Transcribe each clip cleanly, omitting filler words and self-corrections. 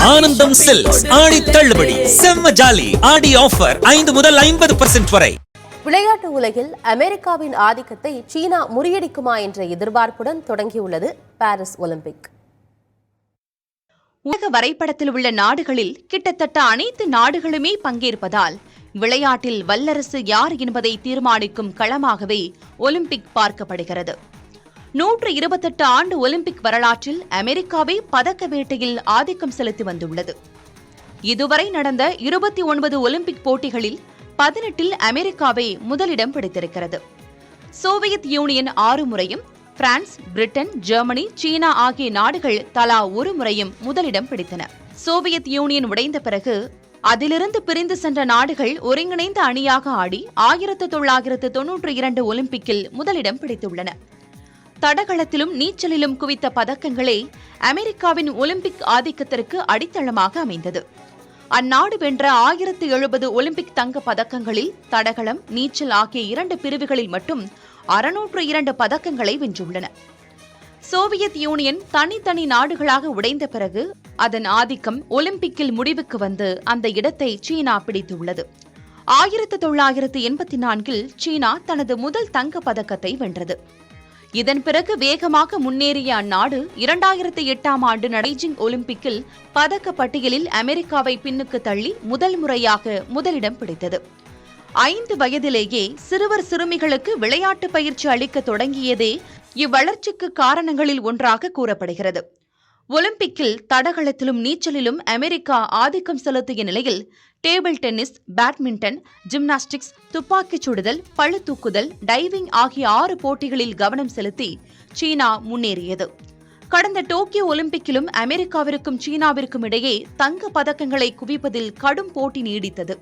ஆனந்தம் சில்க்ஸ் ஆடி தள்ளுபடி செம்ம ஜாலி ஆடி ஆஃபர் 5 முதல் 50% வரை. விளையாட்டு உலகில் அமெரிக்காவின் ஆதிக்கத்தை சீனா முறியடிக்குமா என்ற எதிர்பார்ப்புடன் தொடங்கியுள்ளது பாரிஸ் ஒலிம்பிக். உலக வரைபடத்தில் உள்ள நாடுகளில் கிட்டத்தட்ட அனைத்து நாடுகளுமே பங்கேற்பதால் விளையாட்டில் வல்லரசு யார் என்பதை தீர்மானிக்கும் களமாகவே ஒலிம்பிக் பார்க்கப்படுகிறது. 128 ஆண்டு ஒலிம்பிக் வரலாற்றில் அமெரிக்காவே பதக்க வேட்டையில் ஆதிக்கம் செலுத்தி வந்துள்ளது. இதுவரை நடந்த 29 ஒலிம்பிக் போட்டிகளில் 18இல் அமெரிக்காவே முதலிடம் பிடித்திருக்கிறது. சோவியத் யூனியன் 6 முறையும், பிரான்ஸ், பிரிட்டன், ஜெர்மனி, சீனா ஆகிய நாடுகள் தலா 1 முறையும் முதலிடம் பிடித்தன. சோவியத் யூனியன் உடைந்த பிறகு அதிலிருந்து பிரிந்து சென்ற நாடுகள் ஒருங்கிணைந்த அணியாக ஆடி 1992 ஒலிம்பிக்கில் முதலிடம் பிடித்துள்ளன. தடகளத்திலும் நீச்சலிலும் குவித்த பதக்கங்களே அமெரிக்காவின் ஒலிம்பிக் ஆதிக்கத்திற்கு அடித்தளமாக அமைந்தது. அந்நாடு வென்ற 1070 ஒலிம்பிக் தங்க பதக்கங்களில் தடகளம், நீச்சல் ஆகிய 2 பிரிவுகளில் மட்டும் 602 பதக்கங்களை வென்றுள்ளன. சோவியத் யூனியன் தனித்தனி நாடுகளாக உடைந்த பிறகு அதன் ஆதிக்கம் ஒலிம்பிக்கில் முடிவுக்கு வந்து அந்த இடத்தை சீனா பிடித்துள்ளது. 1984இல் சீனா தனது முதல் தங்க பதக்கத்தை வென்றது. இதன் பிறகு வேகமாக முன்னேறிய அந்நாடு 2008ஆம் ஆண்டு பெய்ஜிங் ஒலிம்பிக்கில் பதக்க பட்டியலில் அமெரிக்காவை பின்னுக்கு தள்ளி முதல் முறையாக முதலிடம் பிடித்தது. 5 வயதிலேயே சிறுவர் சிறுமிகளுக்கு விளையாட்டு பயிற்சி அளிக்க தொடங்கியதே இவ்வளர்ச்சிக்கு காரணங்களில் ஒன்றாக கூறப்படுகிறது. ஒலிம்பிக்கில் தடகளத்திலும் நீச்சலிலும் அமெரிக்கா ஆதிக்கம் செலுத்திய நிலையில் டேபிள் டென்னிஸ், பேட்மிண்டன், ஜிம்னாஸ்டிக்ஸ், துப்பாக்கிச் சுடுதல், பளுதூக்குதல், டைவிங் ஆகிய 6 போட்டிகளில் கவனம் செலுத்தி சீனா முன்னேறியது. கடந்த டோக்கியோ ஒலிம்பிக்கிலும் அமெரிக்காவிற்கும் சீனாவிற்கும் இடையே தங்க பதக்கங்களை குவிப்பதில் கடும் போட்டி நீடித்தது.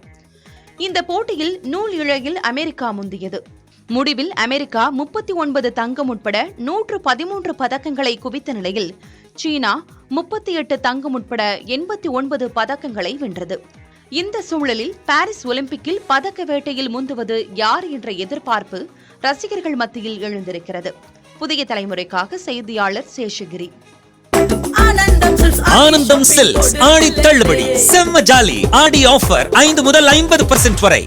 இந்த போட்டியில் நூல் இழையில் அமெரிக்கா முந்தியது. முடிவில் அமெரிக்கா 39 தங்கம் உட்பட 113 பதக்கங்களை குவித்த நிலையில் சீனா 38 தங்கம் உட்பட 89 பதக்கங்களை வென்றது. இந்த சூழலில் பாரிஸ் ஒலிம்பிக்கில் பதக்க வேட்டையில் முந்துவது யார் என்ற எதிர்பார்ப்பு ரசிகர்கள் மத்தியில் எழுந்திருக்கிறது. புதிய தலைமுறைக்காக செய்தியாளர் சேஷகிரி. ஆனந்தம் சில்க்ஸ் ஆடி தள்ளுபடி செம்ம ஜாலி ஆடி ஆஃபர் 5 முதல் 50% வரை.